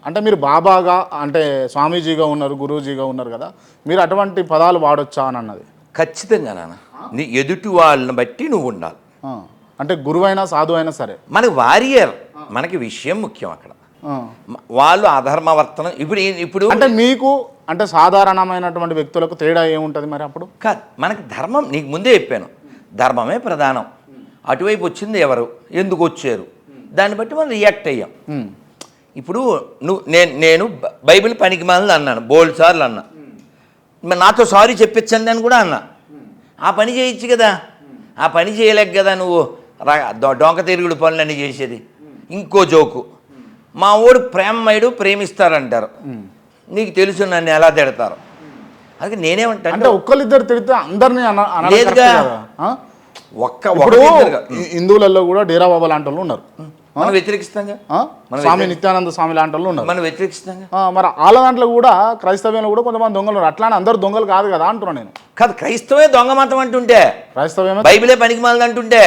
అంటే మీరు బాబాగా అంటే స్వామీజీగా ఉన్నారు, గురూజీగా ఉన్నారు కదా, మీరు అటువంటి పదాలు వాడొచ్చా అని అన్నది. ఖచ్చితంగా నాన్న, నీ ఎదుటి వాళ్ళని బట్టి నువ్వు ఉండాలి. అంటే గురువైనా సాధువు అయినా సరే మనకి వారియర్, మనకి విషయం ముఖ్యం అక్కడ. వాళ్ళు అధర్మవర్తనం ఇప్పుడు అంటే మీకు అంటే సాధారణమైనటువంటి వ్యక్తులకు తేడా ఏముంటుంది మరి అప్పుడు? కాదు, మనకి ధర్మం నీకు ముందే చెప్పాను, ధర్మమే ప్రధానం. అటువైపు వచ్చింది ఎవరు, ఎందుకు వచ్చారు, దాన్ని బట్టి మనం రియాక్ట్ అయ్యాం. ఇప్పుడు నేను బైబిల్ పనికి మాలింది అన్నాను, బోల్డ్ సార్లు అన్నా. మరి నాతో సారీ చెప్పించండి అని కూడా అన్నా. ఆ పని చేయొచ్చు కదా, ఆ పని చేయలేక కదా నువ్వు డొంక తిరుగుడు పనులన్నీ చేసేది. ఇంకో జోకు, మా ఊడు ప్రేమమయుడు ప్రేమిస్తారంటారు, నీకు తెలుసు నన్ను ఎలా తిడతారు. అది నేనేమంటా అంటే ఒక్కరిద్దరు తిడితే అందరినీ లేదుగా, హిందువులలో కూడా డేరా బాబా లాంటి వాళ్ళు ఉన్నారు, మనం వ్యతిరేకిస్తాంగా. స్వామి నిత్యానంద స్వామి లాంటి వాళ్ళు ఉన్నారు, మనం వ్యతిరేకిస్తాంగా. మరి వాళ్ళ దాంట్లో కూడా క్రైస్తవ్యంలో కూడా కొంతమంది దొంగలు ఉన్నారు. అట్లానే అందరు దొంగలు కాదు కదా అంటున్నాను నేను. కాదు, క్రైస్తవే దొంగ మతం అంటుంటే, క్రైస్తవ్యమే బైబిలే పనికి మాలింది అంటుంటే